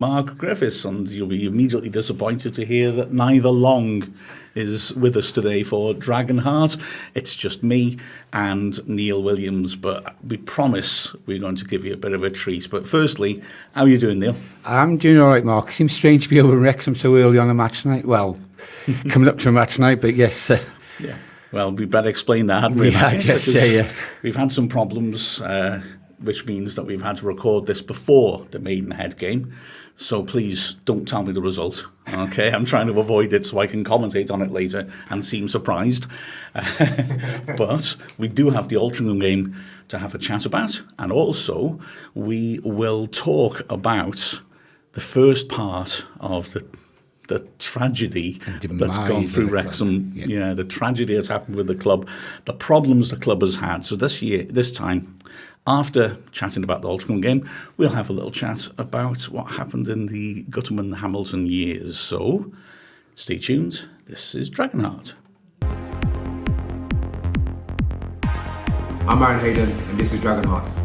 Mark Griffiths, and you'll be immediately disappointed to hear that neither Long is with us today for Dragonheart. It's just me and Neil Williams, but we promise we're going to give you a bit of a treat. But firstly, how are you doing, Neil? I'm doing all right, Mark. Seems strange to be over in Wrexham so early on a match night. Well, coming up to a match night, but yes. Yeah. Well, we better explain that, hadn't we? Yeah. We've had some problems, which means that we've had to record this before the Maidenhead game. So please don't tell me the result, okay? I'm trying to avoid it so I can commentate on it later and seem surprised. But we do have the Altrincham game to have a chat about. And also, we will talk about the first part of the tragedy that's gone through Wrexham. Yeah, the tragedy that's happened with the club, the problems the club has had. So this time, after chatting about the Altrincham game, we'll have a little chat about what happened in the Guttman-Hamilton years. So, stay tuned. This is Dragonheart. I'm Aaron Hayden, and this is Dragonheart.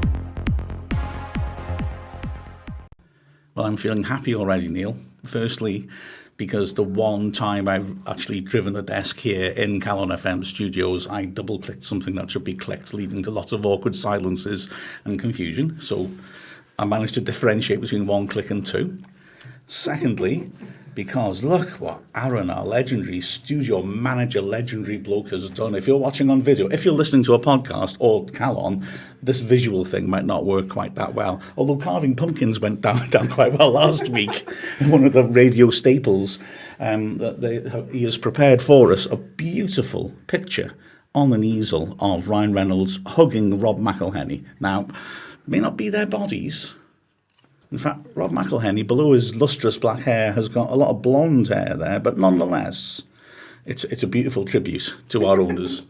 Well, I'm feeling happy already, Neil. Firstly, because the one time I've actually driven the desk here in Calon FM studios, I double-clicked something that should be clicked, leading to lots of awkward silences and confusion. So I managed to differentiate between one click and two. Secondly, because look what Aaron, our legendary studio manager, legendary bloke, has done. If you're watching on video, if you're listening to a podcast or Calon, this visual thing might not work quite that well. Although carving pumpkins went down quite well last week in one of the radio staples. He has prepared for us a beautiful picture on an easel of Ryan Reynolds hugging Rob McElhenney. Now, may not be their bodies. In fact, Rob McElhenney, below his lustrous black hair, has got a lot of blonde hair there, but nonetheless, it's a beautiful tribute to our owners.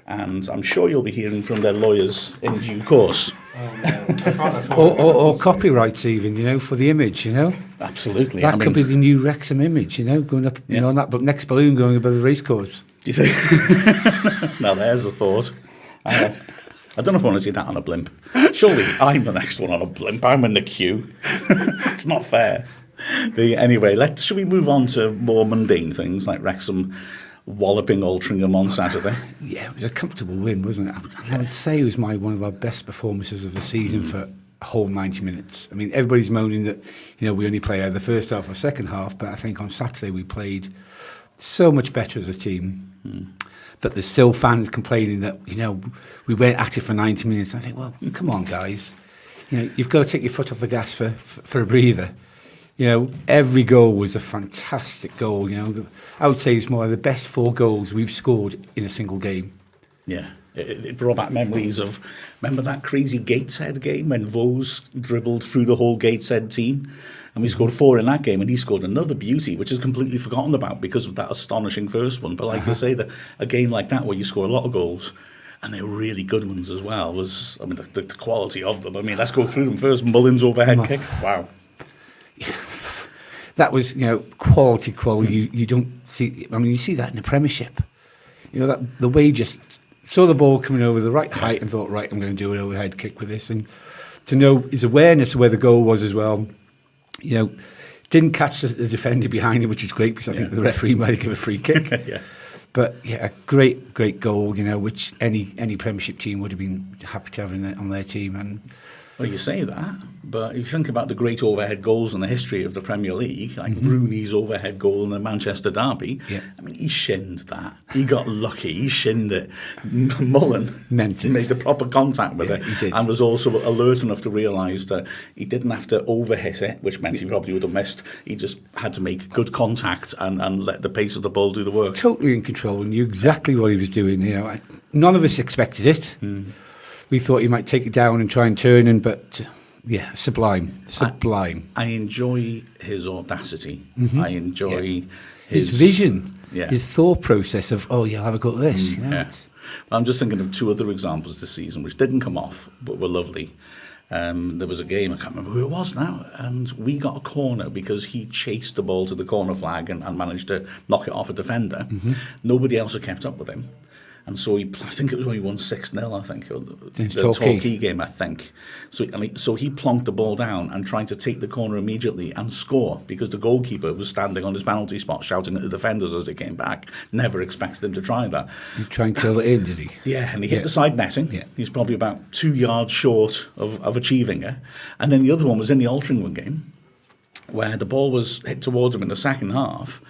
And I'm sure you'll be hearing from their lawyers in due course. Or copyrights even, for the image, Absolutely. That could be the new Wrexham image, going up, on that next balloon going above the racecourse. Do you think? Now there's a thought. I don't know if I want to see that on a blimp. Surely I'm the next one on a blimp. I'm in the queue. It's not fair. Anyway, should we move on to more mundane things like Wrexham walloping Altrincham on Saturday? Yeah, it was a comfortable win, wasn't it? I would say it was one of our best performances of the season for a whole 90 minutes. I mean, everybody's moaning that, we only play either the first half or second half, but I think on Saturday we played so much better as a team. But there's still fans complaining that, we went at it for 90 minutes. I think, well, come on, guys. You've got to take your foot off the gas for a breather. Every goal was a fantastic goal. I would say it's one of the best 4 goals we've scored in a single game. Yeah. It brought back memories of, remember that crazy Gateshead game when Rose dribbled through the whole Gateshead team? And we scored 4 in that game, and he scored another beauty, which is completely forgotten about because of that astonishing first one. But like you say, a game like that where you score a lot of goals, and they're really good ones as well, the quality of them. Let's go through them first. Mullins overhead kick. Wow. That was, quality. You don't see, you see that in the Premiership. That the way he just saw the ball coming over the right height and thought, right, I'm going to do an overhead kick with this. And to know his awareness of where the goal was as well. Didn't catch the defender behind him, which is great because I think the referee might have given a free kick. Yeah. But a great goal, which any Premiership team would have been happy to have on their team. And well, you say that, but if you think about the great overhead goals in the history of the Premier League, like Rooney's overhead goal in the Manchester derby, he shinned that. He got lucky. He shinned it. Mullen made the proper contact with it, he did. And was also alert enough to realise that he didn't have to overhit it, which meant he probably would have missed. He just had to make good contact and let the pace of the ball do the work. Totally in control and knew exactly what he was doing. None of us expected it. We thought he might take it down and try and turn in, but sublime. I enjoy his audacity. I enjoy his vision, his thought process of, I'll have a go at this. I'm just thinking of 2 other examples this season which didn't come off but were lovely. There was a game, I can't remember who it was now, and we got a corner because he chased the ball to the corner flag and managed to knock it off a defender. Nobody else had kept up with him. And so I think it was when he won 6-0, I think, the Torquay game, I think. So he plonked the ball down and tried to take the corner immediately and score, because the goalkeeper was standing on his penalty spot shouting at the defenders as they came back. Never expected him to try that. He tried and kill it in, did he? Yeah, and he hit the side netting. Yeah. He's probably about 2 yards short of achieving it. And then the other one was in the Altrincham game, where the ball was hit towards him in the second half,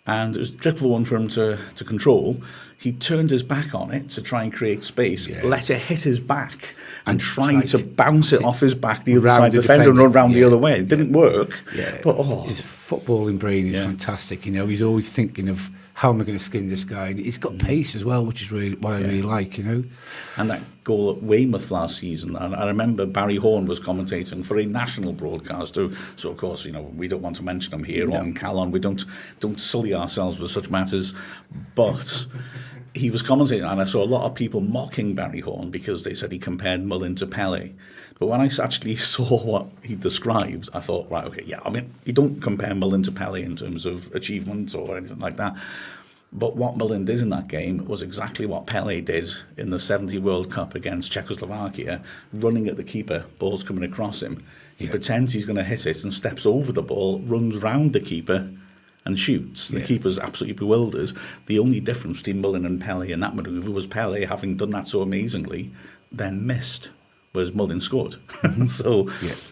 and it was a difficult one for him to control. He turned his back on it to try and create space, let it hit his back, and tried to bounce it off his back the other side of the defender and run around the other way. It didn't work. Yeah. But his footballing brain is fantastic. You know, he's always thinking of how am I going to skin this guy, and he's got pace as well, which is really what I really like. You know, and that goal at Weymouth last season, I remember Barry Horn was commentating for a national broadcaster. So of course, you know, we don't want to mention him here on Calon. We don't sully ourselves with such matters, but he was commentating, and I saw a lot of people mocking Barry Horn because they said he compared Mullin to Pele. But when I actually saw what he describes, I thought, right, okay, yeah, I mean, you don't compare Mullin to Pele in terms of achievements or anything like that. But what Mullin did in that game was exactly what Pele did in the 70 World Cup against Czechoslovakia, running at the keeper, ball's coming across him. He pretends he's going to hit it and steps over the ball, runs round the keeper and shoots. The keeper's absolutely bewildered. The only difference between Mullin and Pele in that manoeuvre was Pele, having done that so amazingly, then missed, whereas Mullin scored. So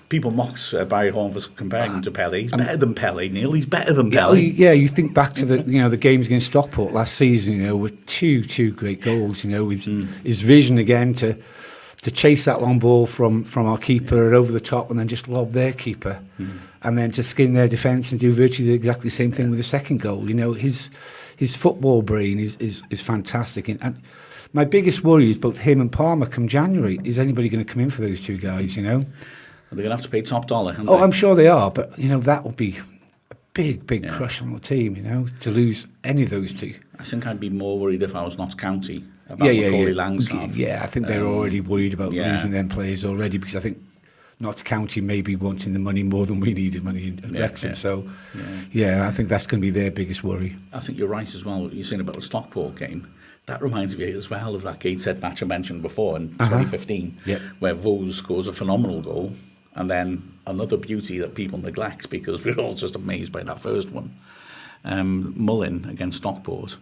people mocked Barry Horn for comparing him to Pele. He's better than Pele, Neil. He's better than Pele. Yeah, you think back to the games against Stockport last season, you know, with two great goals, you know, with his vision again to chase that long ball from our keeper over the top and then just lob their keeper and then to skin their defence and do virtually exactly the same thing with the second goal. You know, his football brain is fantastic. And my biggest worry is both him and Palmer come January. Is anybody going to come in for those two guys, you know? They're going to have to pay top dollar, aren't they? I'm sure they are, but, you know, that will be a big crush on the team, you know, to lose any of those two. I think I'd be more worried if I was Notts County about Macaulay Langstaff. Yeah, I think they're already worried about losing them players already, because I think Notts County may be wanting the money more than we needed money in Wrexham. So, I think that's going to be their biggest worry. I think you're right as well. You're saying about the Stockport game. That reminds me as well of that Gateshead match I mentioned before in 2015, where Vose scores a phenomenal goal, and then another beauty that people neglect because we're all just amazed by that first one. Mullin against Stockport.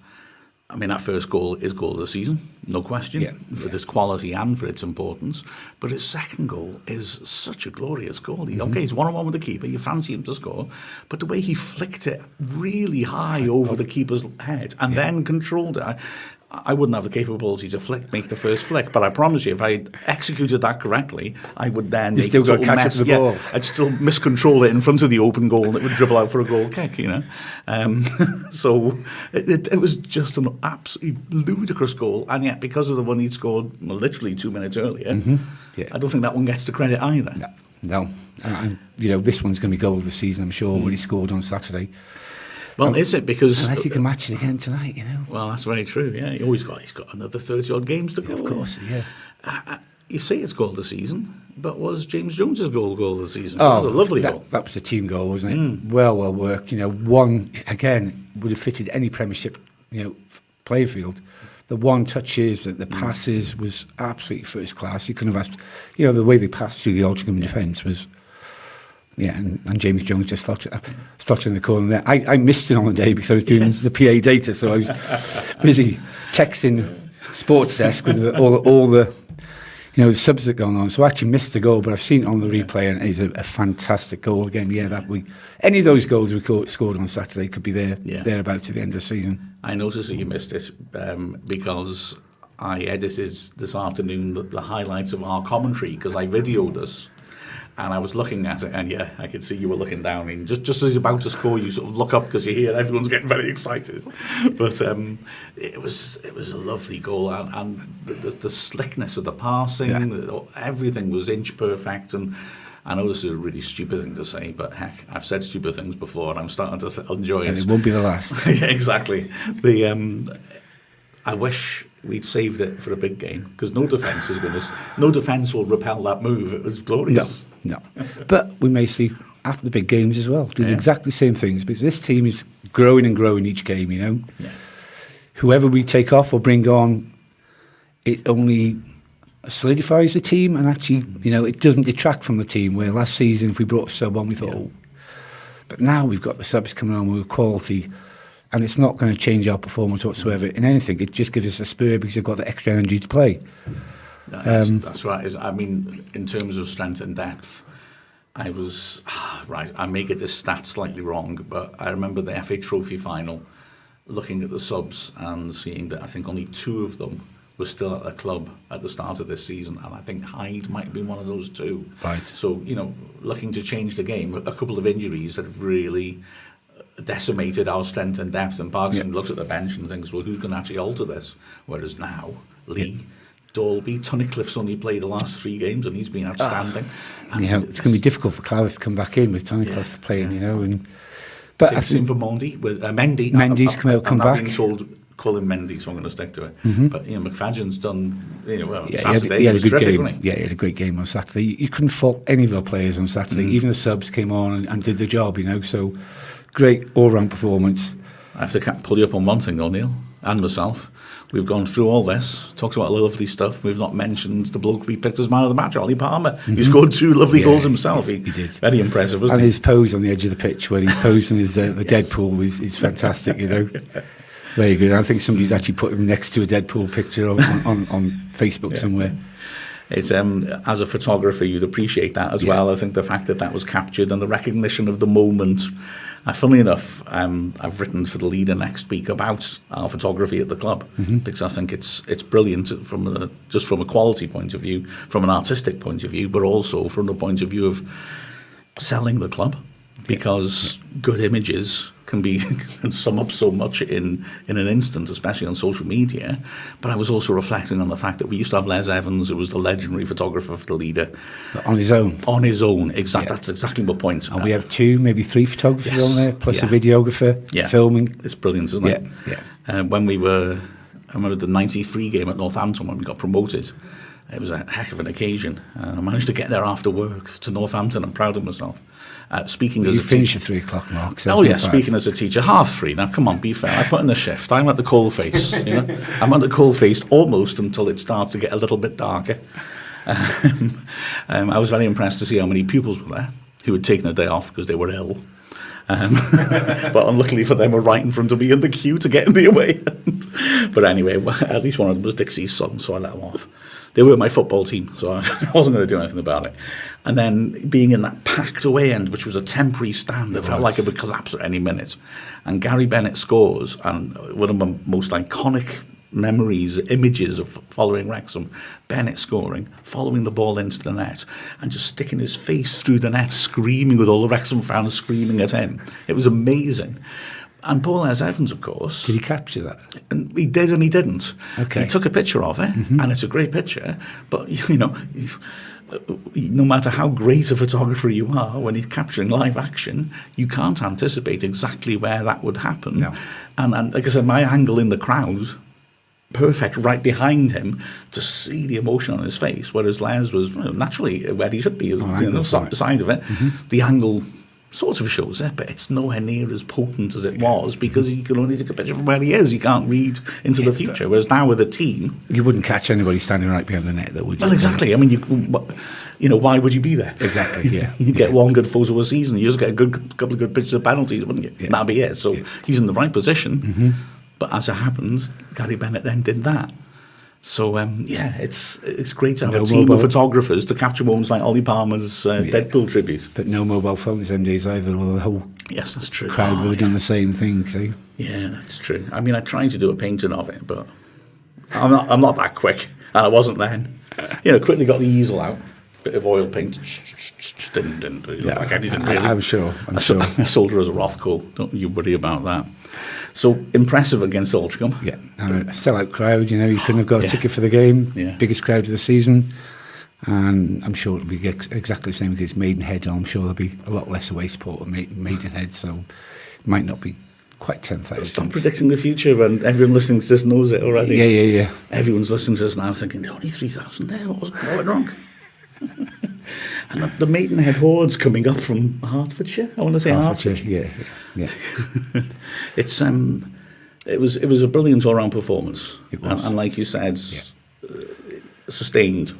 I mean, that first goal is goal of the season, no question, for its quality and for its importance. But his second goal is such a glorious goal. Okay, he's one-on-one with the keeper, you fancy him to score, but the way he flicked it really high over the keeper's head and then controlled it. I wouldn't have the capability to make the first flick, but I promise you, if I executed that correctly, I would then make a total mess. The ball. I'd still miscontrol it in front of the open goal, and it would dribble out for a goal kick, you know. So it was just an absolutely ludicrous goal, and yet because of the one he'd scored literally 2 minutes earlier, I don't think that one gets the credit either. No. And you know, this one's going to be goal of the season, I'm sure, when he scored on Saturday. Well, is it? Because unless he can match it again tonight, you know. Well, that's very true. Yeah, he's got another 30-odd games to go. Of course, you say it's goal of the season, but was James Jones's goal of the season? It was a lovely goal. That was a team goal, wasn't it? Well worked. You know, one again would have fitted any Premiership, you know, play field. The one touches, the passes was absolutely first class. You couldn't have asked. You know, the way they passed through the Altrincham defence was. Yeah, and James Jones just slotted in the corner there. I missed it on the day because I was doing the PA data, so I was busy texting sports desk with all the the subs that are going on. So I actually missed the goal, but I've seen it on the replay, and it's a fantastic goal again. Yeah, any of those goals we scored on Saturday could be thereabouts at the end of the season. I noticed that you missed it because I edited this afternoon the highlights of our commentary because I videoed us. And I was looking at it, and I could see you were looking down. And just as he's about to score, you sort of look up because you hear everyone's getting very excited. But it was a lovely goal, and the slickness of the passing, everything was inch perfect. And I know this is a really stupid thing to say, but heck, I've said stupid things before, and I'm starting to enjoy it. And it won't be the last. Yeah, exactly. I wish we'd saved it for a big game because no defence will repel that move. It was glorious. No. But we may see after the big games as well do exactly the same things because this team is growing and growing each game. You know, whoever we take off or bring on, it only solidifies the team, and actually, it doesn't detract from the team. Where last season, if we brought a sub on, we thought, but now we've got the subs coming on with quality, and it's not going to change our performance whatsoever in anything. It just gives us a spur because they've got the extra energy to play. That's right. I mean, in terms of strength and depth, I was right. I may get this stat slightly wrong, but I remember the FA Trophy final, looking at the subs and seeing that I think only 2 of them were still at the club at the start of this season, and I think Hyde might have been one of those 2. Right. So, looking to change the game, a couple of injuries that have really decimated our strength and depth, and Parkinson looks at the bench and thinks, well, who's going to actually alter this? Whereas now, Lee, Dalby, Tunnicliffe's only played the last 3 games and he's been outstanding. It's going to be difficult for Clarith to come back in with Tunnicliffe playing, But same for Mendy. With Mendy. Mendy's come back. I've been told, call him Mendy, so I'm going to stick to it. But McFadden's done, Saturday. He had a good terrific, game. wasn't he? Yeah, he had a great game on Saturday. You couldn't fault any of our players on Saturday. Even the subs came on and did the job, So, great all-round performance. I have to pull you up on one thing, though, Neil, and myself. We've gone through all this, talked about lovely stuff. We've not mentioned the bloke we picked as man of the match, Ollie Palmer. He scored 2 lovely goals himself. He did. Very impressive, wasn't and he? his pose on the edge of the pitch when he's posing as the Deadpool is fantastic, Very good. I think somebody's actually put him next to a Deadpool picture on Facebook somewhere. It's as a photographer, you'd appreciate that as well. I think the fact that was captured and the recognition of the moment. Funnily enough, I've written for the Leader next week about our photography at the club because I think it's brilliant from a quality point of view, from an artistic point of view, but also from the point of view of selling the club, because good images can sum up so much in an instant, especially on social media. But I was also reflecting on the fact that we used to have Les Evans, who was the legendary photographer for the Leader. On his own? On his own, exactly. Yeah. That's exactly my point. And we have 2, maybe 3 photographers on there, plus a videographer filming. It's brilliant, isn't it? Yeah. When I remember the 93 game at Northampton when we got promoted. It was a heck of an occasion. I managed to get there after work to Northampton. I'm proud of myself. Speaking as a teacher, finished at 3 o'clock mark. So speaking as a teacher, 3:30. Now, come on, be fair. I put in the shift. I'm at the coalface. I'm at the coalface almost until it starts to get a little bit darker. I was very impressed to see how many pupils were there who had taken a day off because they were ill. But unluckily for them, were right in front of me in the queue to get in the away end. But anyway, at least one of them was Dixie's son, so I let them off. They were my football team, so I wasn't going to do anything about it. And then being in that packed away end, which was a temporary stand that felt like it would collapse at any minute. And Gary Bennett scores, and one of my most iconic images of following Wrexham, Bennett scoring, following the ball into the net, and just sticking his face through the net, screaming with all the Wrexham fans screaming at him. It was amazing. And Paul S. Evans, of course. Did he capture that? And he did and he didn't. Okay. He took a picture of it, and it's a great picture. But, no matter how great a photographer you are, when he's capturing live action, you can't anticipate exactly where that would happen. No. And like I said, my angle in the crowd, perfect, right behind him, to see the emotion on his face, whereas Les was naturally where he should be, side of it. The angle sort of shows it, but it's nowhere near as potent as it was because you can only take a picture from where he is. You can't read into the future. Whereas now with a team, you wouldn't catch anybody standing right behind the net, though, would you? Well, exactly. I mean, why would you be there? Exactly. Yeah. You get one good photo a season. You just get a couple of good pictures of penalties, wouldn't you? Yeah. That'd be it. So he's in the right position. But as it happens, Gary Bennett then did that. So, it's great to have a team of photographers to capture moments like Ollie Palmer's Deadpool tribute. But no mobile phones them days either, or the whole that's true. crowd would have done the same thing, see? Yeah, that's true. I mean, I tried to do a painting of it, but I'm not that quick, and I wasn't then. Quickly got the easel out, bit of oil paint, didn't look like anything really. I'm sure. I sold her as a Rothko, don't you worry about that. So impressive against Altrincham. Yeah, and a sellout crowd. You couldn't have got a ticket for the game. Yeah. Biggest crowd of the season, and I'm sure it'll be exactly the same against Maidenhead. I'm sure there'll be a lot less away support at Maidenhead, so it might not be quite 10,000. Stop predicting the future when everyone listening to this knows it already. Yeah. Everyone's listening to this now thinking, only 3,000 there. What went wrong? And the Maidenhead horde's coming up from Hertfordshire. I want to say Hertfordshire. Yeah. It's It was a brilliant all-round performance. It was. And like you said, sustained.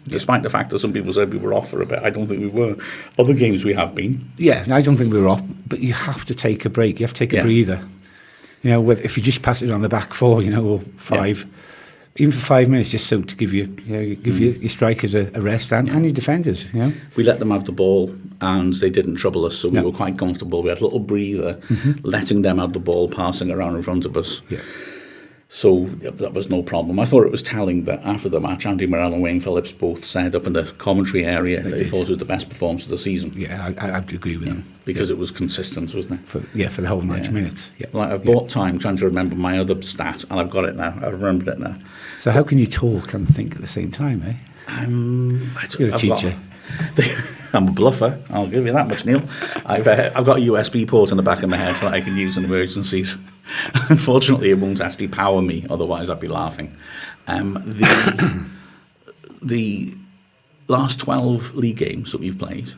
Despite the fact that some people said we were off for a bit, I don't think we were. Other games we have been. Yeah, I don't think we were off, but you have to take a break. You have to take a breather. You know, if you just pass it on the back four, you know, or five, even for 5 minutes, just so to give you, your strikers a rest and your defenders. You know, we let them have the ball, and they didn't trouble us, so we were quite comfortable. We had a little breather, letting them have the ball, passing around in front of us. Yeah. So that was no problem. I thought it was telling that after the match, Andy Morrell and Wayne Phillips both said up in the commentary area that they thought it was the best performance of the season. Yeah, I'd agree with them. Because it was consistent, wasn't it? For the whole 90 minutes. Yeah. Like I've bought time trying to remember my other stat, and I've got it now. I've remembered it now. So how can you talk and think at the same time, eh? You're a teacher. I'm a bluffer, I'll give you that much, Neil. I've got a USB port in the back of my head so that I can use in emergencies. Unfortunately, it won't actually power me, otherwise I'd be laughing. The last 12 league games that we've played,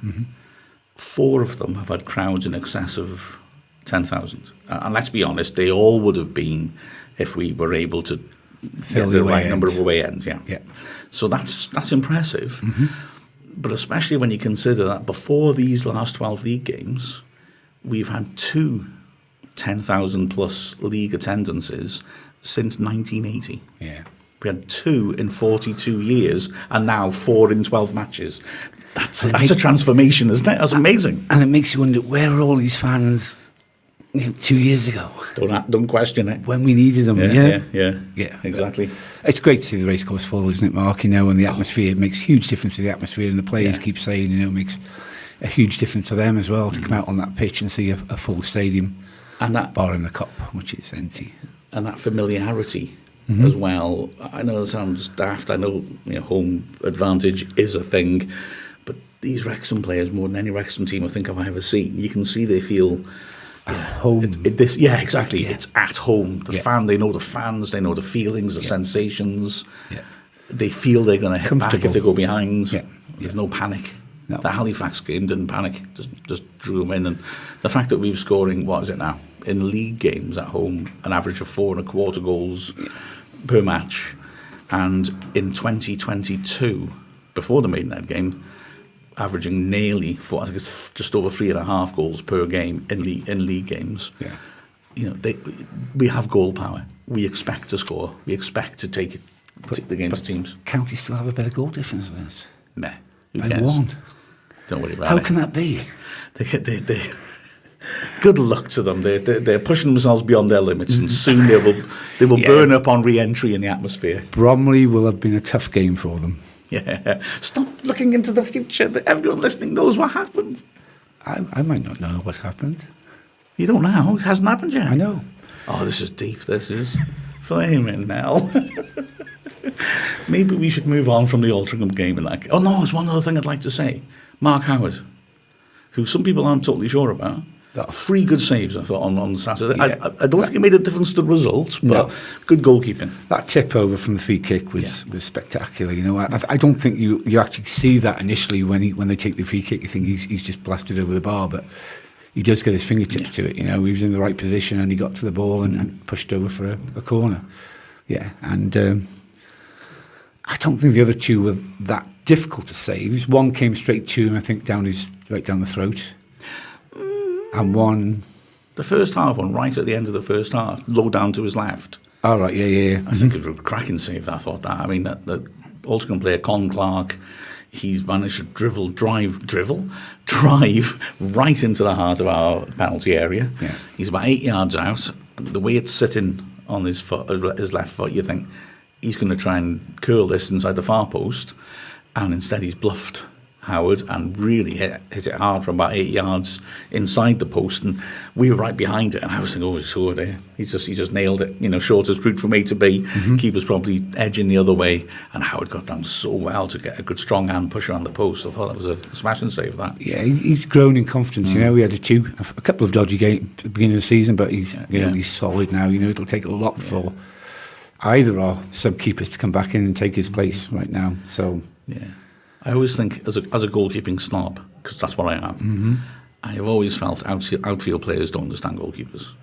4 of them have had crowds in excess of 10,000. And let's be honest, they all would have been if we were able to get the right number of away ends. Yeah. So that's impressive. But especially when you consider that before these last 12 league games, we've had 2 10,000 plus league attendances since 1980. Yeah. We had 2 in 42 years, and now 4 in 12 matches. That's a transformation, isn't it? That's amazing. And it makes you wonder, where are all these fans 2 years ago? Don't question it. When we needed them. Yeah, exactly. It's great to see the racecourse full, isn't it, Mark? You know, and the atmosphere, it makes a huge difference to the atmosphere, and the players keep saying, you know, it makes a huge difference to them as well to come out on that pitch and see a full stadium, and that bar in the cup, which is empty. And that familiarity as well. I know it sounds daft. I know, home advantage is a thing, but these Wrexham players, more than any Wrexham team I think I've ever seen, you can see they feel home. Exactly. Yeah. It's at home. The fan, they know the fans, they know the feelings, the sensations. Yeah. They feel they're going to hit back if they go behind. Yeah. There's no panic. No. The Halifax game didn't panic, just drew them in. And the fact that we're scoring, what is it now, in league games at home, an average of 4.25 goals per match. And in 2022, before the Maidenhead game, averaging nearly, I think it's just over 3.5 goals per game in league games. Yeah. We have goal power. We expect to score. We expect to take the game to teams. County still have a better goal difference than us. Meh. Who By cares? 1. Don't worry about it. How can that be? They good luck to them. They're pushing themselves beyond their limits, and soon they will burn up on re-entry in the atmosphere. Bromley will have been a tough game for them. Yeah. Stop looking into the future. Everyone listening knows what happened. I might not know what's happened. You don't know. It hasn't happened yet. I know. Oh, this is deep. This is flaming hell. Maybe we should move on from the Altrincham game in that. Oh no, there's one other thing I'd like to say. Mark Howard, who some people aren't totally sure about. 3 good saves, I thought, on Saturday. Yeah. I don't think it made a difference to the results, but good goalkeeping. That tip over from the free kick was spectacular. You know, I don't think you actually see that initially when they take the free kick. You think he's just blasted over the bar, but he does get his fingertips to it. You know, he was in the right position and he got to the ball and pushed over for a corner. Yeah, and I don't think the other 2 were that difficult to save. One came straight to him, I think, right down the throat. And one... The first half one, right at the end of the first half, low down to his left. Oh, right, yeah. I think it was a cracking save, I thought that. I mean, the Altrincham player, Con Clark, he's managed to drive right into the heart of our penalty area. Yeah. He's about 8 yards out. The way it's sitting on his left foot, you think he's going to try and curl this inside the far post, and instead he's bluffed Howard and really hit it hard from about 8 yards inside the post, and we were right behind it. And I was thinking, it's over there. He just nailed it. Shortest route from A to B. Keeper's probably edging the other way, and Howard got down so well to get a good strong hand push around the post. I thought that was a smashing save. That. Yeah, he's grown in confidence. You know, we had a couple of dodgy games at the beginning of the season, but he's he's solid now. You know, it'll take a lot for either our sub keepers to come back in and take his place right now. So I always think as a goalkeeping snob, because that's what I am. I have always felt outfield players don't understand goalkeepers,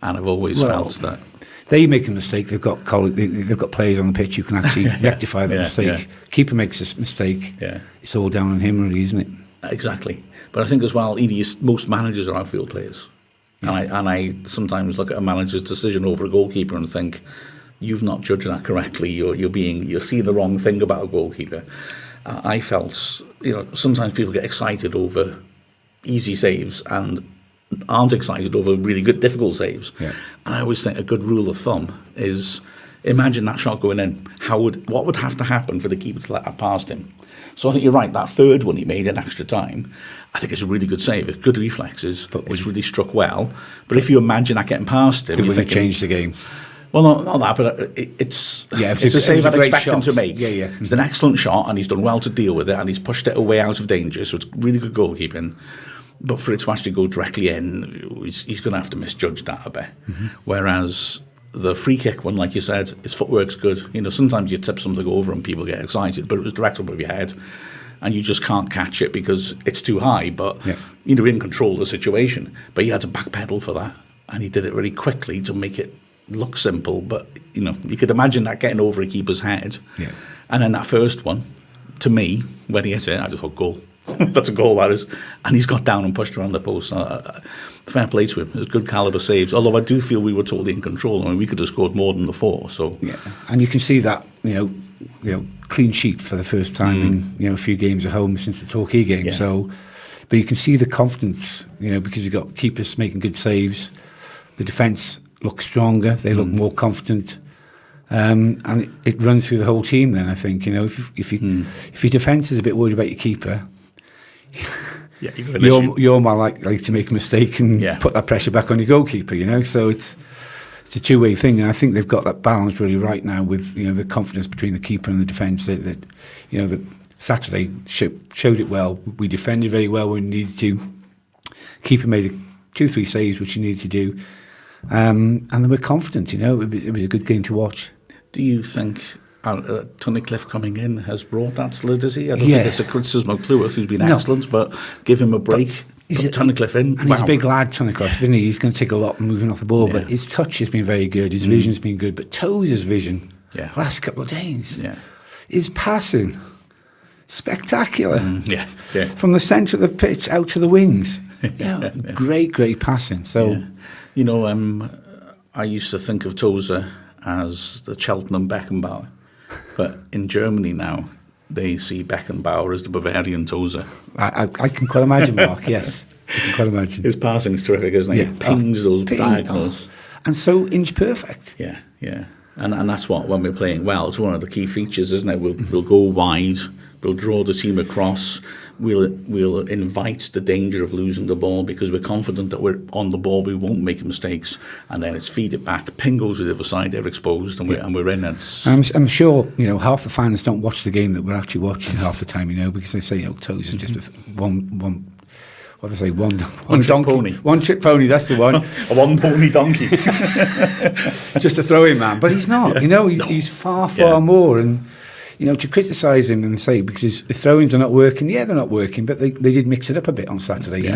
And I've always felt that they make a mistake. They've got players on the pitch who can actually rectify the mistake. Yeah. Keeper makes a mistake. Yeah. It's all down on him, really, isn't it? Exactly. But I think as well, most managers are outfield players. And I sometimes look at a manager's decision over a goalkeeper and think, you've not judged that correctly. You're seeing the wrong thing about a goalkeeper. I felt, sometimes people get excited over easy saves and aren't excited over really good, difficult saves. Yeah. And I always think a good rule of thumb is, imagine that shot going in. What would have to happen for the keeper to let that past him? So I think you're right, that third one he made in extra time, I think it's a really good save. It's good reflexes, but it's really struck well. But if you imagine that getting past him, would have changed the game. Well, not that, but it's a save I'd expect him to make. Yeah. It's an excellent shot, and he's done well to deal with it, and he's pushed it away out of danger, so it's really good goalkeeping. But for it to actually go directly in, he's going to have to misjudge that a bit. Mm-hmm. Whereas the free kick one, like you said, his footwork's good. Sometimes you tip something over and people get excited, but it was direct above your head, and you just can't catch it because it's too high. But you're in control of the situation. But he had to backpedal for that, and he did it very quickly to make it look simple. But you could imagine that getting over a keeper's head. Yeah. And then that first one, to me, when he hit it, I just thought, goal. That's a goal, that is. And he's got down and pushed around the post. Fair play to him. It was good calibre saves. Although I do feel we were totally in control. I mean, we could have scored more than the 4. So and you can see that clean sheet for the first time in a few games at home since the Torquay game. Yeah. So, but you can see the confidence. Because you've got keepers making good saves. The defence looks stronger. They look more confident. And it runs through the whole team. Then I think if your defence is a bit worried about your keeper. You're more likely to make a mistake and put that pressure back on your goalkeeper, So it's a two-way thing, and I think they've got that balance really right now with the confidence between the keeper and the defence. That Saturday showed it well. We defended very well when we needed to. Keeper made 2-3 saves which he needed to do, and they were confident. It was a good game to watch. Do you think Tunnicliffe coming in has brought that solidity? I don't think it's a criticism of Cleworth, who's been excellent, but give him a break. Put Tunnicliffe in. And he's a big lad, Tunnicliffe, isn't he? He's going to take a lot moving off the ball, but his touch has been very good. His vision's been good. But Tozer's vision, last couple of days, his passing, spectacular. From the centre of the pitch out to the wings. Great passing. So, I used to think of Tozer as the Cheltenham Beckenbauer, but in Germany now they see Beckenbauer as the Bavarian Tozer. I can quite imagine, Mark. Yes, I can quite imagine. His passing's terrific, isn't it? He pings those diagonals, and so inch perfect. Yeah, and that's what, when we're playing well, it's one of the key features, isn't it? We'll go wide, we'll draw the team across. We'll invite the danger of losing the ball because we're confident that we're on the ball, we won't make mistakes, and then it's feed it back. Ping goes to the other side, they're exposed, and we're in. I'm sure half the fans don't watch the game that we're actually watching half the time, because they say Toes is just one. What do they say? One donkey pony. One trick pony. That's the one. A one pony donkey. Just a throw-in man, but he's not. He's far more and. To criticise him and say because his throw-ins are not working, they're not working, but they did mix it up a bit on Saturday,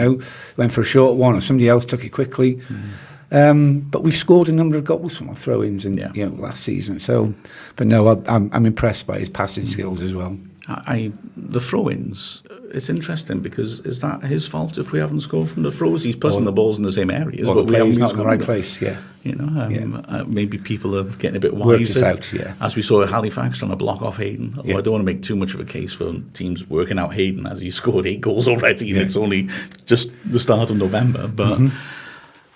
went for a short one or somebody else took it quickly. But we've scored a number of goals from our throw-ins last season. So, but no, I'm impressed by his passing skills as well. The throw-ins, it's interesting because is that his fault if we haven't scored from the throws? He's putting the balls in the same areas, but we haven't not in the right place. Maybe people are getting a bit wiser. Out, as we saw at Halifax trying to block off Hayden. Although I don't want to make too much of a case for teams working out Hayden as he scored 8 goals already, and it's only just the start of November. But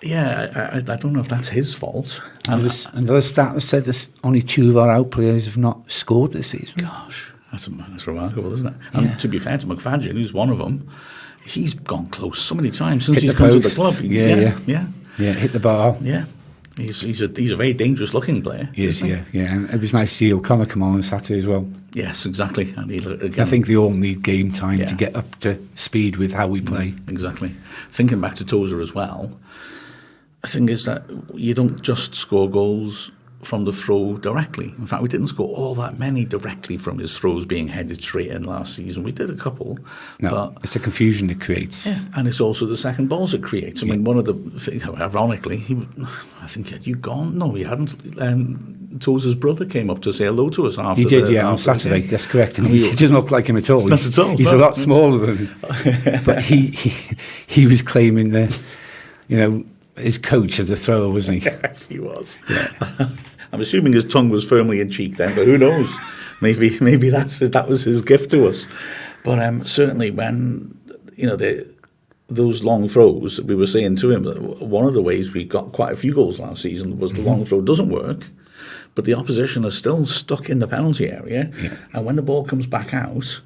I don't know if that's his fault. And the stat that said that only 2 of our out players have not scored this season. Gosh. That's remarkable, isn't it? And to be fair to McFadden, who's one of them, he's gone close so many times since he's come to the club. Hit the bar. Yeah, he's a very dangerous looking player. He is, yeah. And it was nice to see O'Connor come on Saturday as well. Yes, exactly. And I think they all need game time to get up to speed with how we play. Exactly. Thinking back to Tozer as well, the thing is that you don't just score goals from the throw directly. In fact, we didn't score all that many directly from his throws being headed straight in last season. We did a couple. No, but it's the confusion it creates. yeah, and it's also the second balls it creates. I mean, one of the things, ironically, I think, had you gone? No, he hadn't. Tozer's brother came up to say hello to us after. He did, the, on after Saturday. That's correct. And he doesn't look like him at all. Not at all. He's a lot smaller than him. But he was claiming his coach as a thrower, wasn't he? Yes, he was. Yeah. I'm assuming his tongue was firmly in cheek then, but who knows? Maybe that was his gift to us. But certainly when those long throws, we were saying to him that one of the ways we got quite a few goals last season was the long throw doesn't work, but the opposition are still stuck in the penalty area, and when the ball comes back out,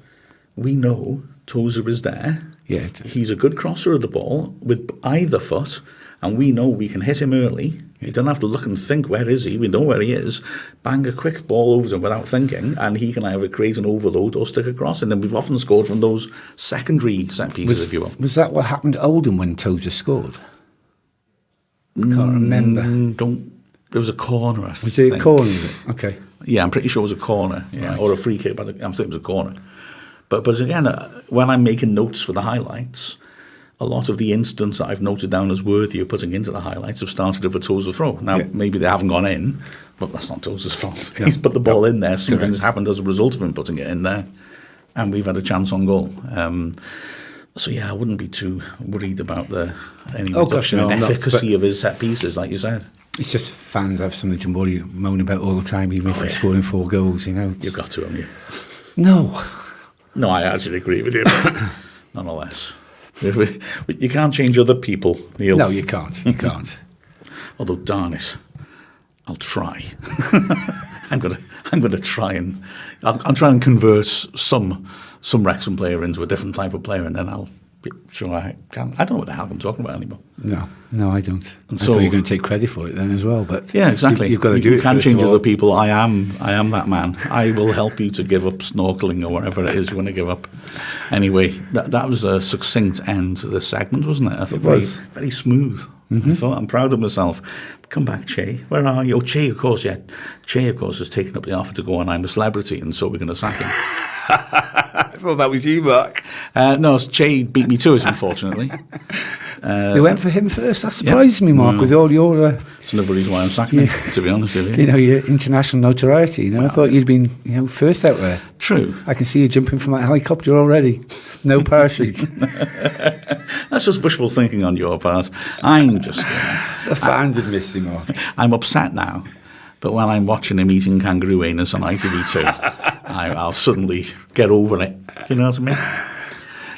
we know Tozer is there. Yeah, he's a good crosser of the ball with either foot, and we know we can hit him early. You don't have to look and think, where is he? We know where he is. Bang a quick ball over to him without thinking, and he can either create an overload or stick across. And then we've often scored from those secondary set pieces, if you will. Was that what happened at Oldham when Tozer scored? I can't remember. There was a corner, I think. Was it a corner? Was it? Okay. Yeah, I'm pretty sure it was a corner, Right. or a free kick, but I think it was a corner. But again, when I'm making notes for the highlights, a lot of the incidents that I've noted down as worthy of putting into the highlights have started with a Tozer throw. Now, maybe they haven't gone in, but that's not Tozer's fault. No. He's put the ball in there. Something's happened as a result of him putting it in there, and we've had a chance on goal. So, I wouldn't be too worried about any reduction in efficacy of his set pieces, like you said. It's just fans have something to moan about all the time, even if they're scoring 4 goals, You've got to, haven't you? No. No, I actually agree with you. Nonetheless. You can't change other people, Neil. No, you can't. You can't. Although, darn it, I'll try. I'm gonna try and I'll try and convert some Wrexham player into a different type of player, and then I'll be sure I can. I don't know what the hell I'm talking about anymore. No, I don't. And I thought you were going to take credit for it then as well, but yeah, exactly. You've got to do it. You can change other people. I am that man. I will help you to give up snorkeling or whatever it is you want to give up. Anyway, that was a succinct end to this segment, wasn't it? I thought it was very smooth. I thought, I'm proud of myself. Come back, Che. Where are you? Oh, Che, of course, yeah. Che, of course, has taken up the offer to go on I'm a Celebrity, and so we're going to sack him. I thought that was you, Mark. No, Che beat me to it, unfortunately. They went for him first. That surprised me, Mark, with all your... It's another reason why I'm sacking him, to be honest with you. Your international notoriety. I thought you'd been first out there. True. I can see you jumping from that helicopter already. No parachute. That's just wishful thinking on your part. I'm just... the fans have missed him, Mark. I'm upset now, but when I'm watching him eating kangaroo anus on ITV2, I'll suddenly get over it. Do you know what I mean?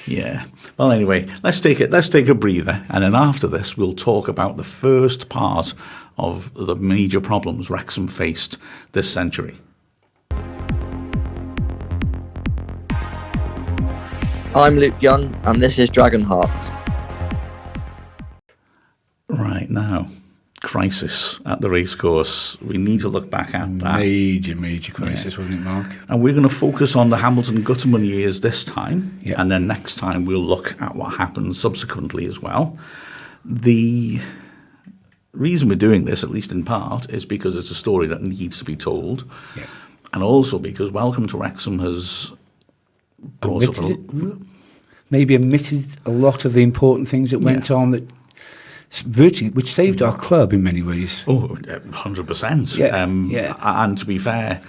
Yeah. Well, anyway, let's take a breather, and then after this, we'll talk about the first part of the major problems Wrexham faced this century. I'm Luke Young, and this is Dragonheart. Right now, crisis at the racecourse. We need to look back at that. Major crisis, wasn't it, Mark? And we're going to focus on the Hamilton-Gutterman years this time, yeah. And then next time we'll look at what happened subsequently as well. The reason we're doing this, at least in part, is because it's a story that needs to be told, yeah. And also because Welcome to Wrexham has brought up maybe omitted a lot of the important things that went on that virtually, which saved our club in many ways. Oh, 100%. Yeah. And to be fair,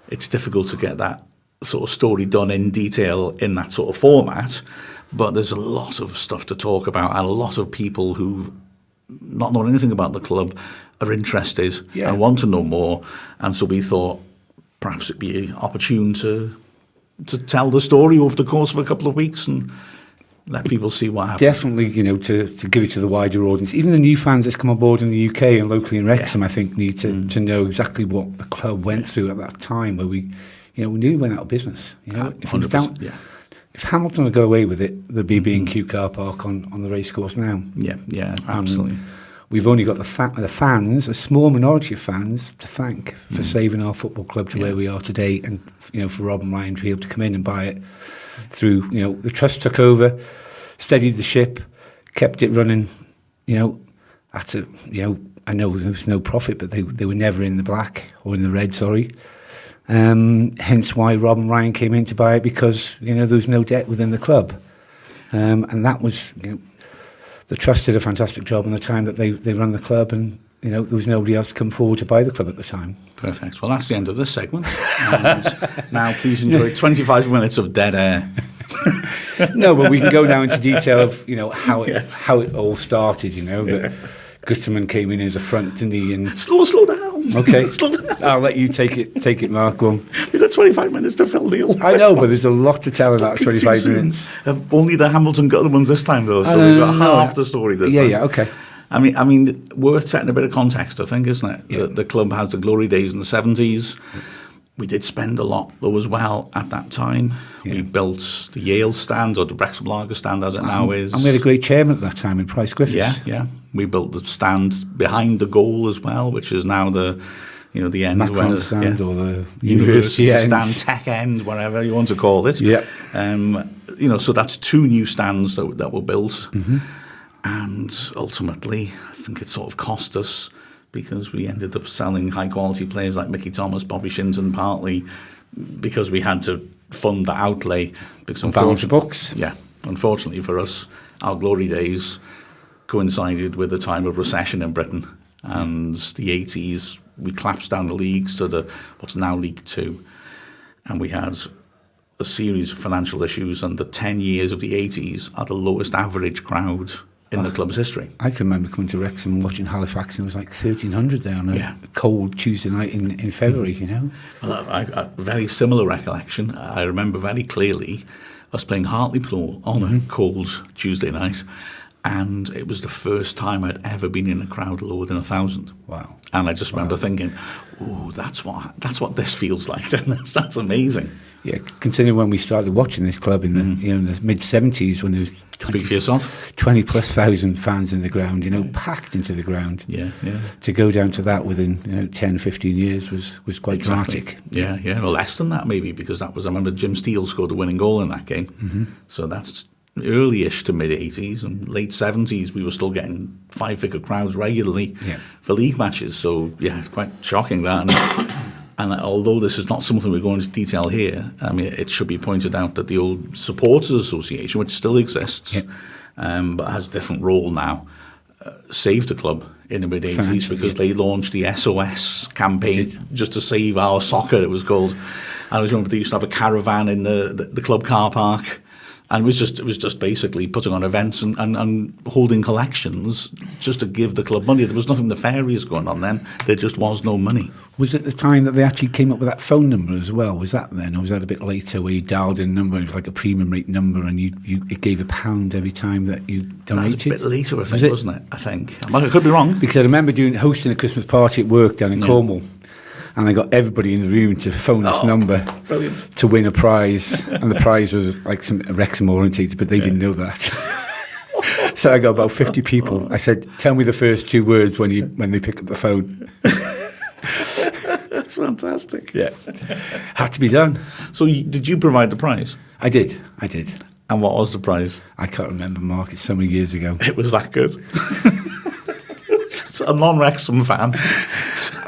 it's difficult to get that sort of story done in detail in that sort of format, but there's a lot of stuff to talk about, and a lot of people who not know anything about the club are interested and want to know more, and so we thought perhaps it'd be opportune to tell the story over the course of a couple of weeks and let people see what happened. Definitely, to give it to the wider audience. Even the new fans that's come on board in the UK and locally in Wrexham, I think, need to know exactly what the club went through at that time where we nearly went out of business. If Hamilton would go away with it, there'd be B&Q car park on the racecourse now. Yeah, absolutely. We've only got the fans, a small minority of fans, to thank for saving our football club to where we are today, and for Rob and Ryan to be able to come in and buy it through. The trust took over, steadied the ship, kept it running. At I know there was no profit, but they were never in the black or in the red, sorry. Hence why Rob and Ryan came in to buy it, because, there was no debt within the club. And that was, the trust did a fantastic job in the time that they run the club, and, there was nobody else to come forward to buy the club at the time. Perfect. Well, that's the end of this segment. And now please enjoy 25 minutes of dead air. No, but we can go now into detail of, how it Yes. how it all started, that Gusterman came in as a front, didn't he? And Slow down. okay, Slow down. I'll let you take it, Mark. Go on. We've got 25 minutes to fill, Neil. I know, but there's a lot to tell in that 25 minutes. Only the Hamilton got the ones this time, though, so No, we've no, got no, half the story this Yeah, time. yeah, okay. I mean, worth setting a bit of context, I think, isn't it? Yeah. The club has the glory days in the 70s. We did spend a lot, though, as well, at that time. Yeah. We built the Yale stand, or the Wrexham Lager stand, as it now is. And we had a great chairman at that time in Price Griffiths. Yeah. We built the stand behind the goal as well, which is now the end Macron where stand, or the university university stand, end. tech end, whatever you want to call it. Yeah. So that's 2 new stands that were built. Mm-hmm. And ultimately, I think it sort of cost us, because we ended up selling high-quality players like Mickey Thomas, Bobby Shinton, partly because we had to fund the outlay. Because Balance the books. Yeah, unfortunately for us, our glory days coincided with a time of recession in Britain. And the 80s, we collapsed down the leagues to what's now League Two. And we had a series of financial issues, and the 10 years of the 80s are the lowest average crowd in the club's history. I can remember coming to Wrexham and watching Halifax, and it was like 1,300 there on a cold Tuesday night in February, Well, I very similar recollection. I remember very clearly us playing Hartlepool on a cold Tuesday night, and it was the first time I'd ever been in a crowd lower than 1,000. Wow. And I just remember thinking, "Oh, that's what this feels like." Then that's amazing. Yeah, considering when we started watching this club in the in the mid 70s, when there was Speak for yourself. 20 plus thousand fans in the ground, packed into the ground. Yeah. To go down to that within 10, 15 years was quite dramatic. Yeah. Well, less than that maybe, because I remember Jim Steele scored the winning goal in that game. So that's early-ish to mid-80s, and late 70s we were still getting 5-figure crowds regularly for league matches. So yeah, it's quite shocking that. And although this is not something we're going into detail here, I mean, it should be pointed out that the old Supporters Association, which still exists, but has a different role now, saved the club in the mid-80s because they launched the SOS campaign just to save our soccer, it was called. And I remember they used to have a caravan in the club car park. And it was just basically putting on events and holding collections just to give the club money. There was nothing nefarious going on then. There just was no money. Was it the time that they actually came up with that phone number as well? Was that then, or was that a bit later, where you dialed in a number and it was like a premium rate number, and it gave £1 every time that you donated? That was a bit later, I think, wasn't it? I think. I could be wrong. Because I remember hosting a Christmas party at work down in Cornwall. And I got everybody in the room to phone this number to win a prize. And the prize was like some Wrexham orientated, but they didn't know that. So I got about 50 people. I said, "Tell me the first 2 words when they pick up the phone." That's fantastic. Yeah. Had to be done. So did you provide the prize? I did. And what was the prize? I can't remember, Mark. It's so many years ago. It was that good. It's a non-Wrexham fan.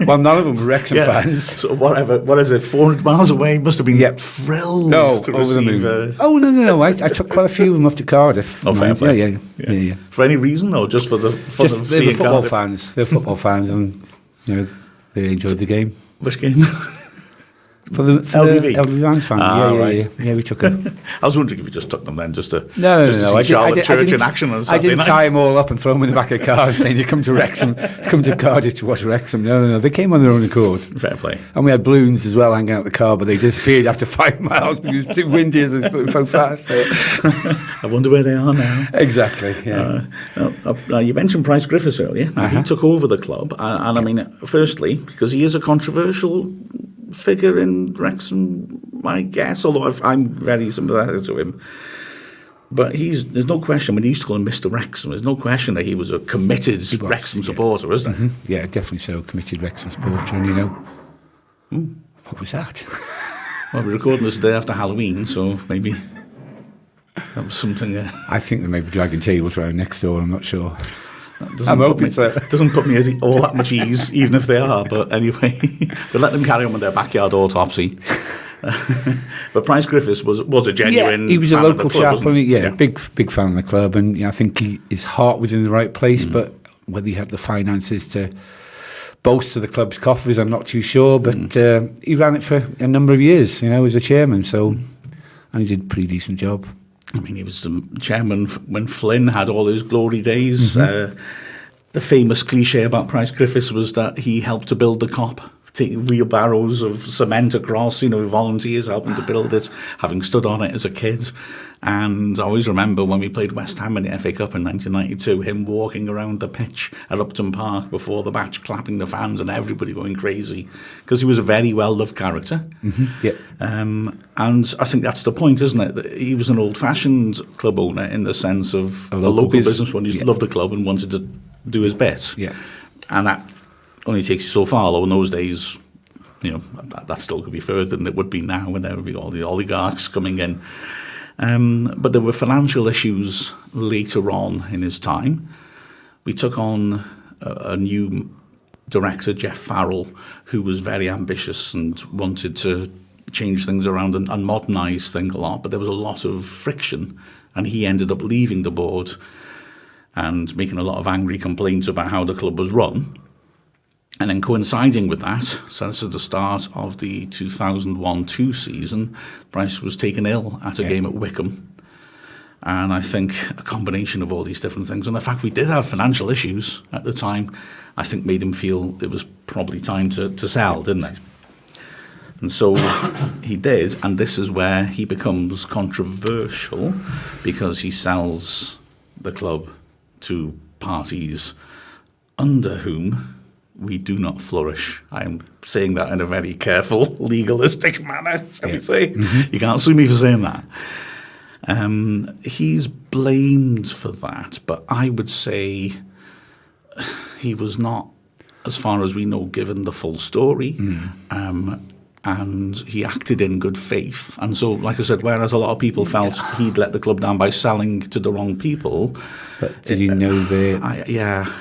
Well, none of them were Wrexham fans. So what is it, 400 miles away? Must have been thrilled to over receive... the moon. No. I took quite a few of them up to Cardiff. Oh, fair play. Yeah. For any reason, or just for the fun of They were seeing football Cardiff? fans. They're football fans, and they enjoyed the game. Which game? For the LDV? Vans fan. Right. Yeah, we took them. I was wondering if you just took them then, just to No. see Charlotte Church in action on I Saturday didn't night. tie them all up and throw them in the back of the car saying, "You come to Wrexham, come to Cardiff to watch Wrexham." No. They came on their own accord. Fair play. And we had balloons as well hanging out the car, but they disappeared after 5 miles because it was too windy and it was so fast. I wonder where they are now. Exactly, yeah. You mentioned Price Griffiths earlier. He took over the club, and I mean, firstly, because he is a controversial figure in Wrexham, I guess, although I'm very sympathetic to him. But there's no question, when he used to call him Mr. Wrexham, there's no question that he was a committed Wrexham supporter, isn't there? Yeah, definitely so, committed Wrexham supporter, and what was that? Well, we're recording this the day after Halloween, so maybe that was something... I think there may be dragging tables around next door, I'm not sure. I'm hoping so. Doesn't put me at all that much ease, even if they are. But anyway, but let them carry on with their backyard autopsy. But Price Griffiths was a genuine. He was a fan of the local club, chap. wasn't he? Yeah, big fan of the club, and I think his heart was in the right place. But whether he had the finances to bolster the club's coffers, I'm not too sure. But he ran it for a number of years, as a chairman. So, and he did a pretty decent job. I mean, he was the chairman when Flynn had all his glory days. The famous cliche about Price Griffiths was that he helped to build the Cop, taking wheelbarrows of cement across, volunteers helping to build it, having stood on it as a kid. And I always remember when we played West Ham in the FA Cup in 1992, him walking around the pitch at Upton Park before the match, clapping the fans and everybody going crazy, because he was a very well-loved character. Yeah. And I think that's the point, isn't it? That he was an old-fashioned club owner in the sense of a local businessman who loved the club and wanted to do his bit. Yeah. And that only takes you so far, although in those days, that still could be further than it would be now when there would be all the oligarchs coming in. But there were financial issues later on in his time. We took on a new director, Jeff Farrell, who was very ambitious and wanted to change things around and modernise things a lot, but there was a lot of friction, and he ended up leaving the board and making a lot of angry complaints about how the club was run. And then coinciding with that, so this is the start of the 2001-2 season, Price was taken ill at a game at Wycombe. And I think a combination of all these different things, and the fact we did have financial issues at the time, I think made him feel it was probably time to sell, didn't it? And so he did, and this is where he becomes controversial, because he sells the club to parties under whom we do not flourish. I'm saying that in a very careful, legalistic manner, shall we say. You can't sue me for saying that. He's blamed for that, but I would say he was not, as far as we know, given the full story. And he acted in good faith. And so, like I said, whereas a lot of people felt he'd let the club down by selling to the wrong people. But did you know their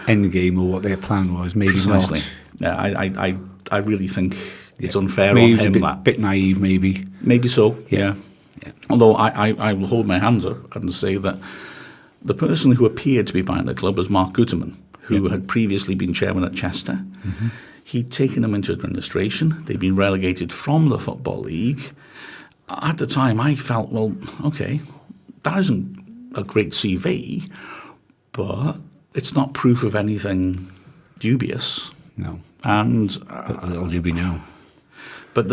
end game or what their plan was? Maybe precisely. not. Yeah, I really think it's unfair maybe on him. He was a bit naive, maybe. Maybe so, yeah. Although I will hold my hands up and say that the person who appeared to be buying the club was Mark Guterman, who had previously been chairman at Chester. He'd taken them into administration. They'd been relegated from the Football League. At the time, I felt, well, okay, that isn't a great CV, but it's not proof of anything dubious. No. And But little do we know. But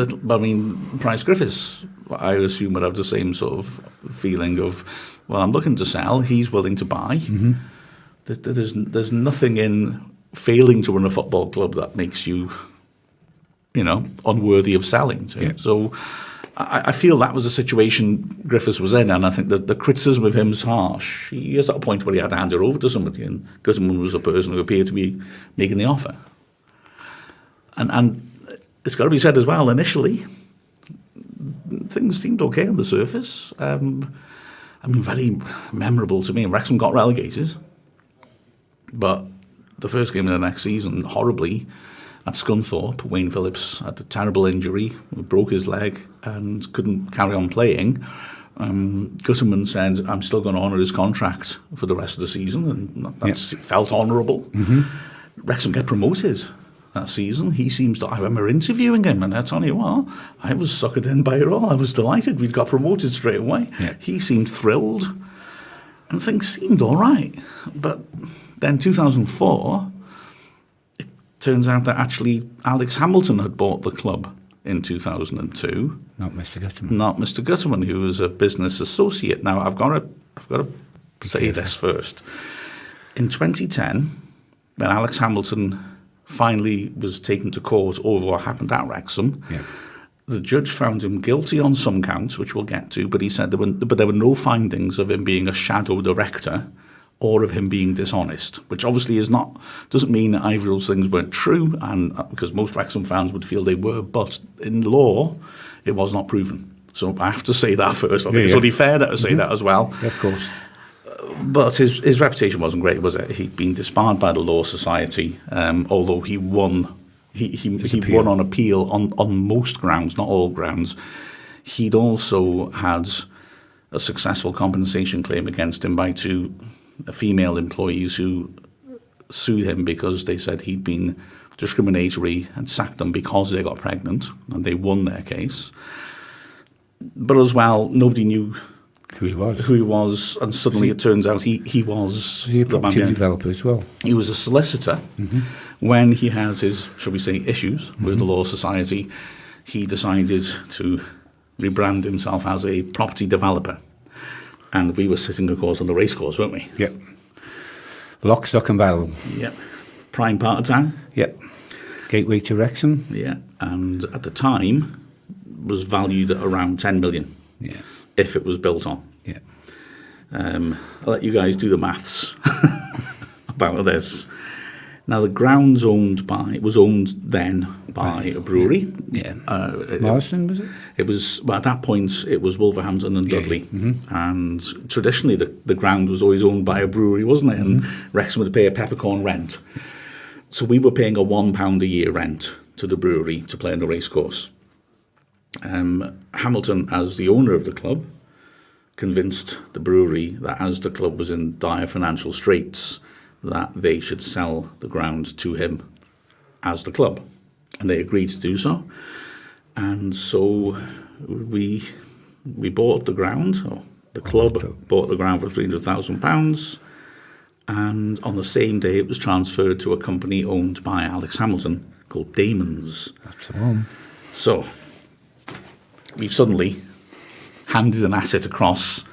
Price Griffiths, I assume, would have the same sort of feeling of, well, I'm looking to sell, he's willing to buy. There's nothing in failing to run a football club that makes you, unworthy of selling to. So I feel that was the situation Griffiths was in, and I think that the criticism of him is harsh. He is at a point where he had to hand it over to somebody, and Guzman was the person who appeared to be making the offer. And it's got to be said as well, initially, things seemed okay on the surface. Very memorable to me. Wrexham got relegated, but the first game of the next season, horribly, at Scunthorpe, Wayne Phillips had a terrible injury, broke his leg and couldn't carry on playing. Gutterman said, I'm still going to honour his contract for the rest of the season, and that felt honourable. Wrexham get promoted that season. He seems to, I remember interviewing him, and I tell you what, I was suckered in by it all. I was delighted we'd got promoted straight away. He seemed thrilled, and things seemed all right. But then 2004, it turns out that actually Alex Hamilton had bought the club in 2002. Not Mr. Gutterman. Not Mr. Gutterman, who was a business associate. Now, I've got to say this first. In 2010, when Alex Hamilton finally was taken to court over what happened at Wrexham, the judge found him guilty on some counts, which we'll get to, but he said there were no findings of him being a shadow director or of him being dishonest, which obviously doesn't mean that either of those things weren't true, and because most Wrexham fans would feel they were, but in law, it was not proven. So I have to say that first. I think it's only fair that I say that as well. Of course. But his reputation wasn't great, was it? He'd been disbarred by the Law Society, although he won. He won on appeal on most grounds, not all grounds. He'd also had a successful compensation claim against him by 2 female employees who sued him because they said he'd been discriminatory and sacked them because they got pregnant, and they won their case. But as well, nobody knew who he was, and suddenly it turns out he was he a property developer as well? He was a solicitor. When he has his, shall we say, issues with the Law Society, he decided to rebrand himself as a property developer. And we were sitting, of course, on the racecourse, weren't we? Yep. Lock, stock and barrel. Yep. Prime part of town. Yep. Gateway to Wrexham. Yeah. And at the time was valued at around 10 million. Yeah. If it was built on. Yeah. I'll let you guys do the maths about this. Now, the grounds was owned then by a brewery. Yeah. Marston, was it? It was, well, at that point, it was Wolverhampton and Dudley. And traditionally, the ground was always owned by a brewery, wasn't it? And Wrexham would pay a peppercorn rent. So we were paying a £1 a year rent to the brewery to play in the racecourse. Hamilton, as the owner of the club, convinced the brewery that as the club was in dire financial straits, that they should sell the ground to him as the club. And they agreed to do so. And so we bought the ground, or the club bought the ground for £300,000. And on the same day, it was transferred to a company owned by Alex Hamilton called Damon's. That's the one. So we've suddenly handed an asset across.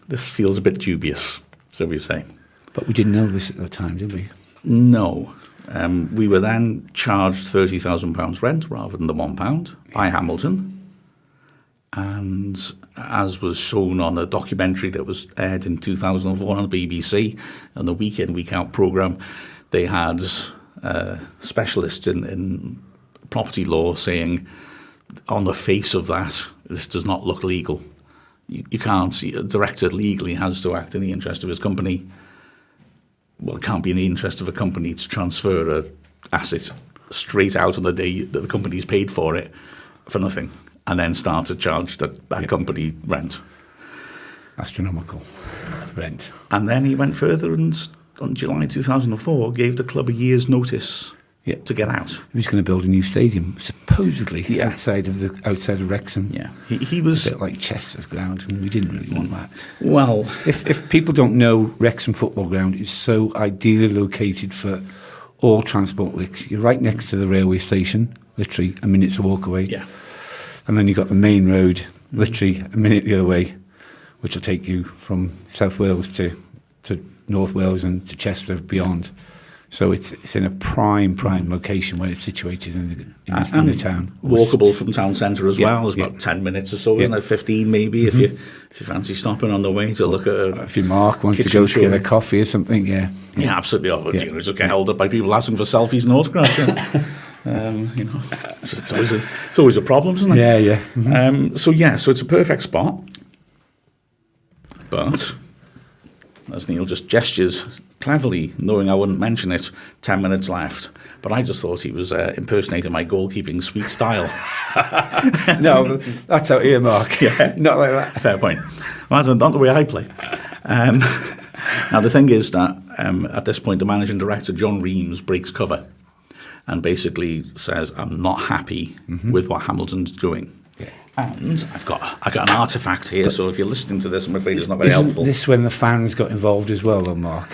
This feels a bit dubious, shall we say. But we didn't know this at the time, did we? No. We were then charged £30,000 rent rather than the £1 by Hamilton. And as was shown on a documentary that was aired in 2004 on the BBC, on the Week In, Week Out programme, they had specialists in property law saying, on the face of that, this does not look legal. You can't see a director legally has to act in the interest of his company. Well, it can't be in the interest of a company to transfer an asset straight out on the day that the company's paid for it for nothing, and then start to charge that company rent. Astronomical rent. And then he went further and on July 2004 gave the club a year's notice to get out. He was going to build a new stadium, supposedly outside of Wrexham. Yeah, he was a bit like Chester's ground, and we didn't really want that. Well, if people don't know, Wrexham Football Ground is so ideally located for all transport links. You're right next to the railway station, literally a minute's walk away. Yeah, and then you've got the main road, literally a minute the other way, which will take you from South Wales to North Wales and to Chester beyond. So it's in a prime location where it's situated in the town. Walkable from town centre as well. It's about 10 minutes or so, isn't it? 15 maybe, if you fancy stopping on the way to look at if your Mark wants to go to get a coffee or something, Yeah, absolutely. Just get held up by people asking for selfies and autographs. It's always a problem, isn't it? Yeah. So it's a perfect spot. But as Neil just gestures cleverly, knowing I wouldn't mention it, 10 minutes left. But I just thought he was impersonating my goalkeeping sweet style. No, that's our earmark. Yeah. Not like that. Fair point. Well, that's not the way I play. Now, the thing is that at this point, the managing director, John Reams, breaks cover and basically says, I'm not happy with what Hamilton's doing. Yeah. And I've got an artefact here, so if you're listening to this, I'm afraid it's not very helpful. Isn't this when the fans got involved as well, though, Mark?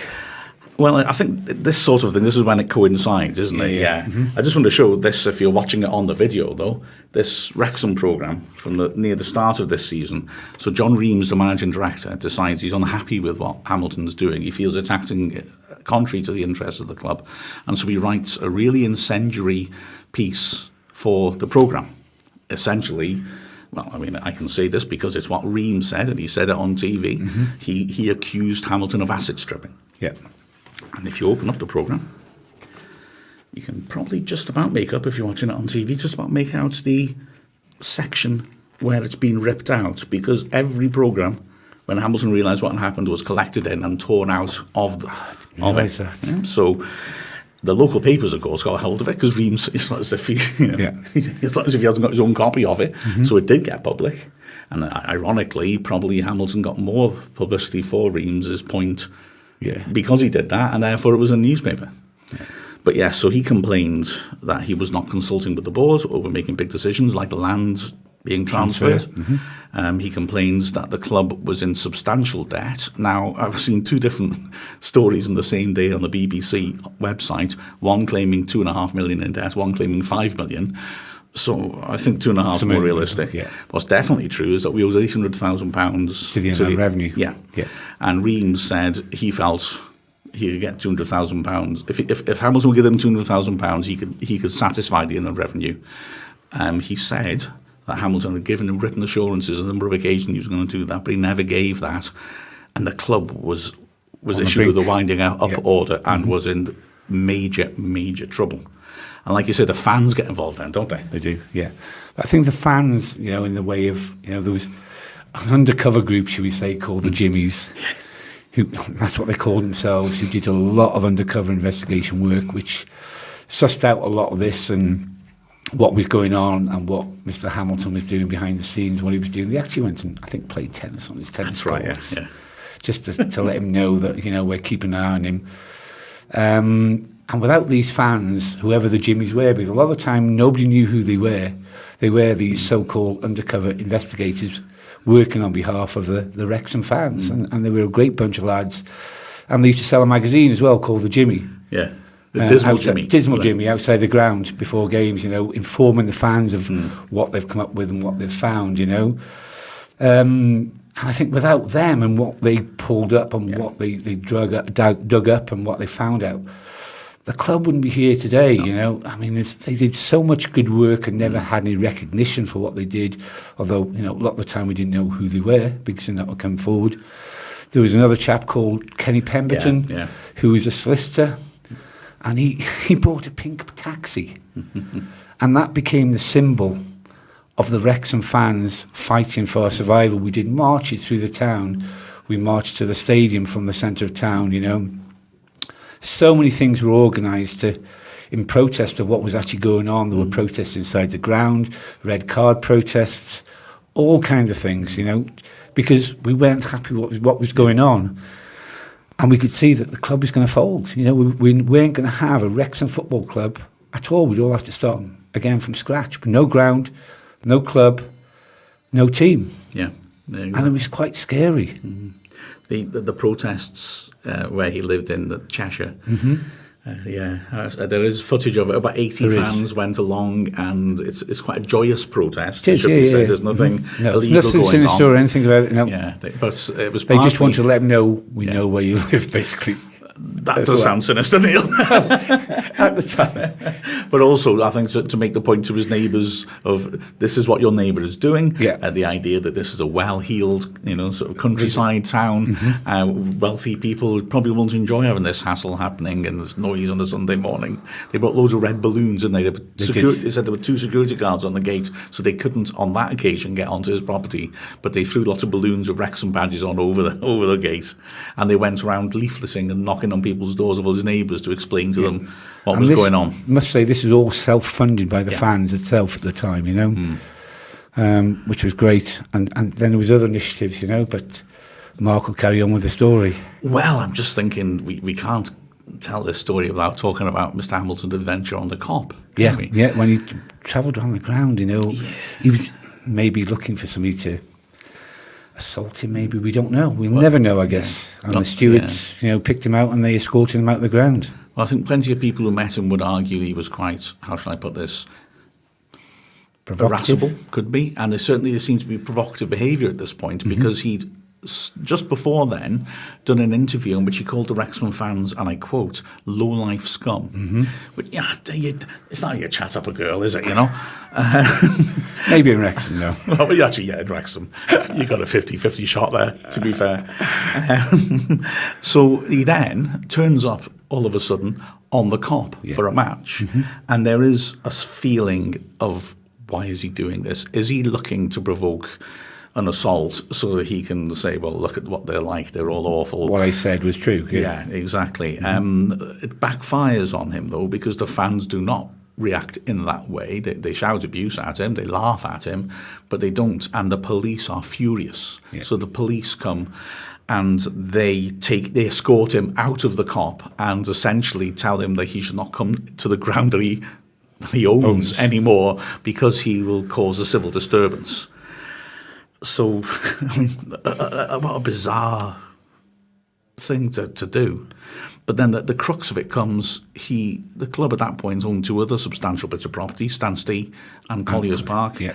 Well, I think this sort of thing, this is when it coincides, isn't it? Yeah. I just want to show this, if you're watching it on the video, though, this Wrexham programme from near the start of this season. So John Reams, the managing director, decides he's unhappy with what Hamilton's doing. He feels it's acting contrary to the interests of the club. And so he writes a really incendiary piece for the programme. Essentially, well, I mean, I can say this because it's what Reams said, and he said it on TV. He accused Hamilton of asset stripping. Yeah. And if you open up the programme, you can probably just about make up, if you're watching it on TV, just about make out the section where it's been ripped out, because every programme, when Hamilton realised what had happened, was collected in and torn out of it. Yeah. So the local papers, of course, got a hold of it, because Reams, it's not as if it's not as if he hasn't got his own copy of it. So it did get public. And ironically, probably Hamilton got more publicity for Reams's point because he did that, and therefore it was in the newspaper. Yeah. But yes, so he complained that he was not consulting with the board over making big decisions like the land being transferred. He complains that the club was in substantial debt. Now, I've seen two different stories in the same day on the BBC website, one claiming 2.5 million in debt, one claiming 5 million. So I think 2.5 is more realistic. Yeah. What's definitely true is that we owed £800,000 to the inland revenue. Yeah. And Reams said he felt he could get £200,000. If Hamilton would give him £200,000, he could satisfy the inland revenue. He said that Hamilton had given him written assurances on a number of occasions he was going to do that, but he never gave that. And the club was issued with a winding up order and was in major, major trouble. And like you said, the fans get involved then, don't they? They do, yeah. But I think the fans, in the way of, there was an undercover group, should we say, called the Jimmies. Yes. Who, that's what they called themselves, who did a lot of undercover investigation work, which sussed out a lot of this and what was going on and what Mr. Hamilton was doing behind the scenes, what he was doing. They actually went and, I think, played tennis on his tennis courts. That's right, yeah. Just to let him know that, we're keeping an eye on him. And without these fans, whoever the Jimmies were, because a lot of the time nobody knew who they were. They were these so-called undercover investigators working on behalf of the Wrexham fans. And they were a great bunch of lads. And they used to sell a magazine as well called The Jimmy. Yeah, the Dismal Jimmy. Dismal Jimmy, outside the ground before games, informing the fans of what they've come up with and what they've found, And I think without them and what they pulled up and what they dug up and what they found out, the club wouldn't be here today, I mean, they did so much good work and never had any recognition for what they did, although, a lot of the time we didn't know who they were because they're not come forward. There was another chap called Kenny Pemberton, who was a solicitor, and he bought a pink taxi. And that became the symbol of the Wrexham fans fighting for our survival. We did marches through the town. We marched to the stadium from the centre of town, So many things were organised in protest of what was actually going on. There were protests inside the ground, red card protests, all kinds of things, because we weren't happy with what was going on. And we could see that the club was going to fold. We weren't going to have a Wrexham football club at all. We'd all have to start again from scratch. But no ground, no club, no team. Yeah. And it was quite scary. The protests where he lived in the Cheshire. There is footage of it. About 80 fans went along, and it's quite a joyous protest. It should be said. There's nothing illegal nothing going sinister on. or anything about it. No. Yeah, but it was. They just want to let them know we know where you live, basically. That does sound sinister, Neil. At the time. But also, I think to make the point to his neighbours of this is what your neighbour is doing. Yeah. The idea that this is a well-heeled, sort of countryside town. Wealthy people probably won't enjoy having this hassle happening and this noise on a Sunday morning. They brought loads of red balloons, and they said there were 2 security guards on the gate, so they couldn't, on that occasion, get onto his property. But they threw lots of balloons with Wrexham badges on over the gate, and they went around leafleting and knocking on people's doors of all his neighbours to explain to them what was going on. I must say, this is all self-funded by the fans itself at the time, which was great. And then there was other initiatives, but Mark will carry on with the story. Well, I'm just thinking we can't tell this story without talking about Mr. Hamilton's adventure on the Cop. Yeah, when he travelled around the ground, he was maybe looking for somebody to assault him, maybe, we don't know. We'll never know, I guess. And the stewards, picked him out and they escorted him out of the ground. Well, I think plenty of people who met him would argue he was quite, how shall I put this, irascible, could be. And there seemed to be provocative behaviour at this point, because he'd just before then done an interview in which he called the Wrexham fans, and I quote, low-life scum. But it's not your chat up a girl, is it, Maybe in Wrexham, no. Well, actually, in Wrexham. You got a 50-50 shot there, to be fair. So he then turns up all of a sudden on the Cop for a match. And there is a feeling of why is he doing this? Is he looking to provoke an assault so that he can say, well, look at what they're like, they're all awful. What I said was true. Yeah, exactly. It backfires on him, though, because the fans do not react in that way. They shout abuse at him, they laugh at him, but they don't. And the police are furious. Yeah. So the police come and they escort him out of the Kop and essentially tell him that he should not come to the ground that he owns anymore because he will cause a civil disturbance. So, I mean, what a bizarre thing to do. But then the crux of it comes, the club at that point owned two other substantial bits of property, Stanstee and Colliers Park. Yeah.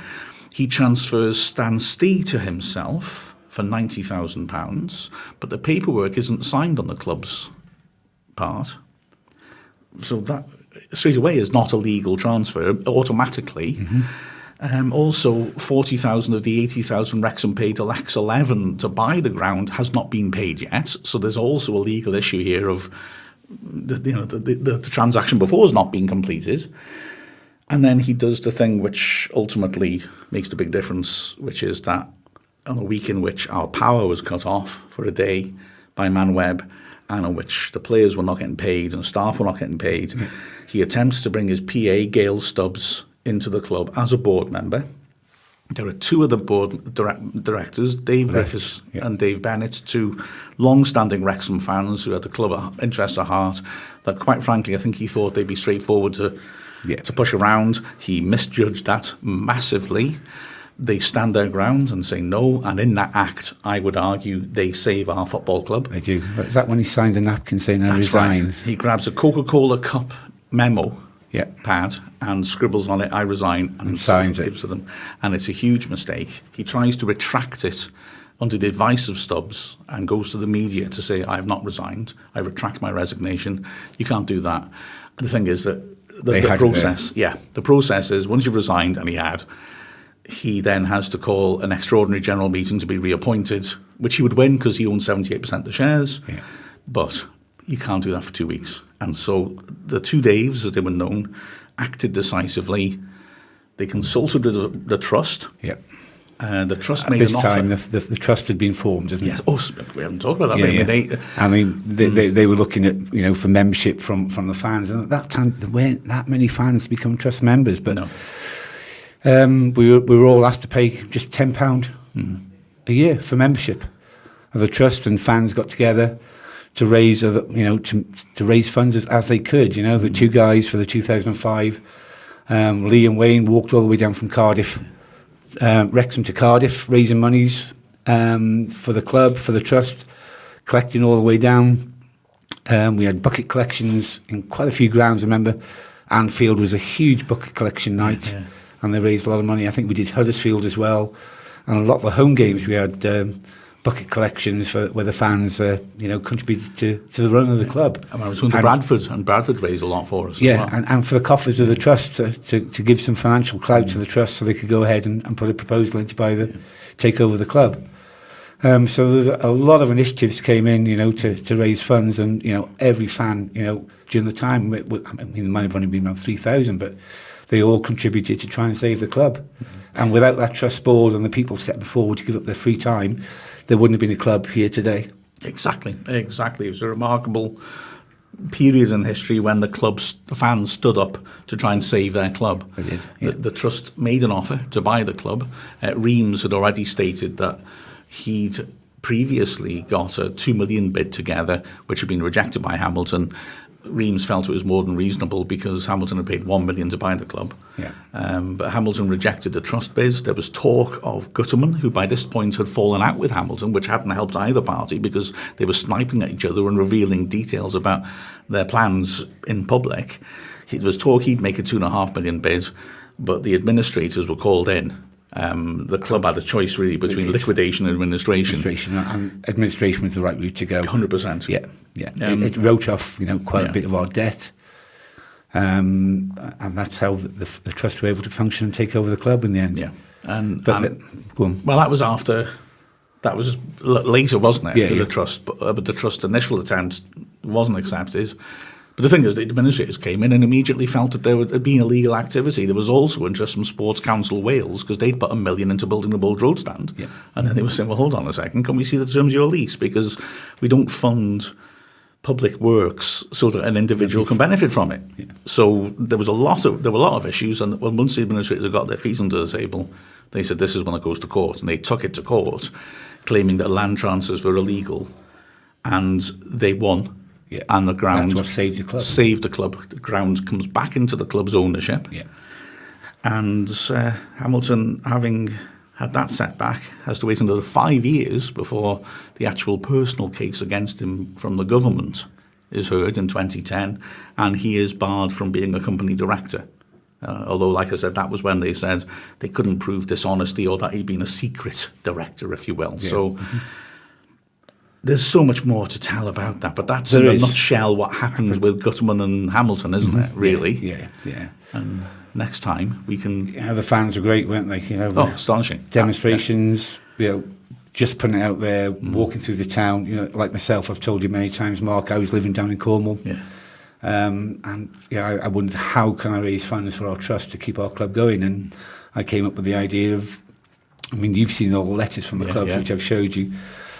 He transfers Stanstee to himself for £90,000, but the paperwork isn't signed on the club's part. So that straight away is not a legal transfer automatically. Also, 40,000 of the 80,000 Wrexham paid to Lex 11 to buy the ground has not been paid yet. So there's also a legal issue here of the transaction before has not been completed. And then he does the thing which ultimately makes the big difference, which is that on a week in which our power was cut off for a day by ManWeb, and on which the players were not getting paid and staff were not getting paid, he attempts to bring his PA, Gail Stubbs, into the club as a board member. There are two other board directors, Dave Griffiths and Dave Bennett, two long-standing Wrexham fans who had the club interests at heart, that quite frankly I think he thought they'd be straightforward to push around. He misjudged that massively. They stand their ground and say no, and in that act, I would argue, they save our football club. They do. Is that when he signed a napkin saying I resign? Right. He grabs a Coca-Cola cup memo pad and scribbles on it, I resign, and signs it. Gives to them. And it's a huge mistake. He tries to retract it under the advice of Stubbs and goes to the media to say, I have not resigned, I retract my resignation. You can't do that. And the thing is that the process is once you've resigned, and he then has to call an extraordinary general meeting to be reappointed, which he would win because he owns 78% of the shares. Yeah. But you can't do that for 2 weeks. And so the two Daves, as they were known, acted decisively. They consulted with the trust. Yeah. The trust made an offer. This time, the trust had been formed, isn't it? Oh, we haven't talked about that. They were looking at for membership from the fans, and at that time there weren't that many fans become trust members. But we were all asked to pay just £10 a year for membership of the trust, and fans got together to raise to raise funds as they could. The two guys for the 2005, Lee and Wayne, walked all the way down from Cardiff, Wrexham to Cardiff, raising monies for the club, for the trust, collecting all the way down. We had bucket collections in quite a few grounds. I remember Anfield was a huge bucket collection night, and they raised a lot of money. I think we did Huddersfield as well, and a lot of the home games we had bucket collections where the fans contributed to the run of the club. I was going to Bradford, and Bradford raised a lot for us. Yeah, as well. and for the coffers of the trust to give some financial clout to the trust, so they could go ahead and put a proposal in to take over the club. So there's a lot of initiatives came in, to raise funds, and every fan, during the time, it might have only been around 3,000, but they all contributed to try and save the club. And without that trust board and the people stepping forward to give up their free time, there wouldn't have been a club here today. Exactly. It was a remarkable period in history when the fans stood up to try and save their club. They did. Yeah. The trust made an offer to buy the club. Reams had already stated that he'd previously got a 2 million bid together, which had been rejected by Hamilton. Reams felt it was more than reasonable because Hamilton had paid 1 million to buy the club. Yeah. But Hamilton rejected the trust bid. There was talk of Gutterman, who by this point had fallen out with Hamilton, which hadn't helped either party because they were sniping at each other and revealing details about their plans in public. There was talk he'd make a 2.5 million bid, but the administrators were called in. The club had a choice really between liquidation and administration. Administration was the right route to go. 100%. Yeah. It wrote off, quite a bit of our debt, and that's how the trust were able to function and take over the club in the end. Yeah, well, that was after. That was later, wasn't it? Yeah, the trust, but the trust initial attempt wasn't accepted. But the thing is, the administrators came in and immediately felt that there had been illegal activity. There was also interest from Sports Council Wales because they'd put $1 million into building the Bulge Road stand. Yeah. And then they were saying, well, hold on a second, can we see the terms of your lease? Because we don't fund public works so that an individual can benefit from it. Yeah. So there were a lot of issues, and once the administrators had got their feet under the table, they said this is when it goes to court, and they took it to court, claiming that land transfers were illegal, and they won. Yeah. And the ground That's what saved the club. Saved the club. The ground comes back into the club's ownership. Yeah. And Hamilton, having had that setback, has to wait another 5 years before the actual personal case against him from the government is heard in 2010, and he is barred from being a company director. Although, like I said, that was when they said they couldn't prove dishonesty or that he'd been a secret director, if you will. Yeah. So there's so much more to tell about that, but that's There in a is. nutshell what happened with Gutterman and Hamilton, isn't it, really? Yeah. And next time we can... Yeah, the fans were great, weren't they? Astonishing. Demonstrations, just putting it out there, walking through the town. Like myself, I've told you many times, Mark, I was living down in Cornwall. Yeah. I wondered how can I raise funds for our trust to keep our club going, and I came up with the idea of, you've seen all the letters from the clubs which I've showed you,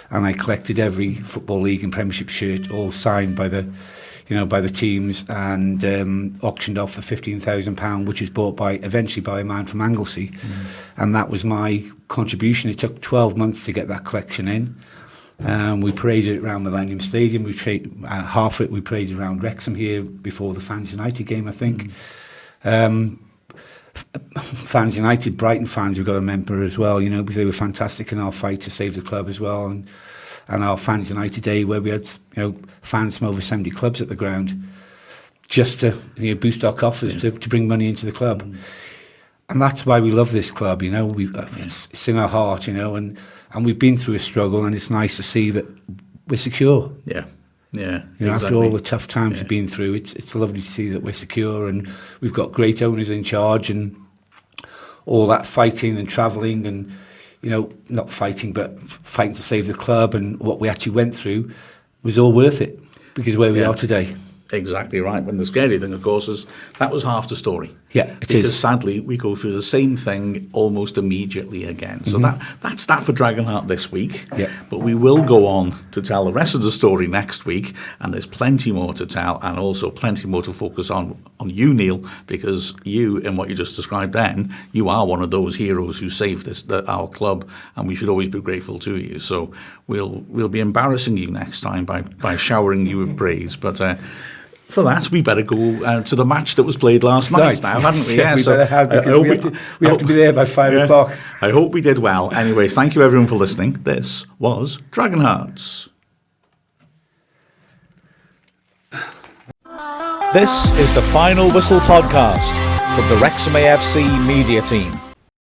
and I collected every Football League and Premiership shirt, all signed by the teams, and auctioned off for £15,000, which was bought eventually by a man from Anglesey, and that was my contribution. It took 12 months to get that collection in. We paraded it around Millennium Stadium. Half of it we paraded around Wrexham here before the Fans United game, I think. Fans United, Brighton fans, we've got a member as well, because they were fantastic in our fight to save the club as well, and our Fans United Day where we had fans from over 70 clubs at the ground just to boost our coffers to bring money into the club. And that's why we love this club, it's in our heart, and we've been through a struggle, and it's nice to see that we're secure. Yeah, After exactly. all the tough times we've been through, it's lovely to see that we're secure, and we've got great owners in charge, and all that fighting and travelling and, not fighting, but fighting to save the club, and what we actually went through was all worth it, because where we are today. Exactly right. And the scary thing, of course, is that was half the story. Yeah, it because is. sadly, we go through the same thing almost immediately again. So that's that for Dragonheart this week. Yeah. But we will go on to tell the rest of the story next week, and there's plenty more to tell, and also plenty more to focus on you, Neil, because you, in what you just described then, you are one of those heroes who saved our club, and we should always be grateful to you. So we'll be embarrassing you next time by showering you with praise. But for that, we better go to the match that was played last night now, hadn't we? Yeah, so we have to be there by 5 o'clock. I hope we did well. Anyways, thank you everyone for listening. This was Dragonhearts. This is the Final Whistle podcast from the Wrexham AFC media team.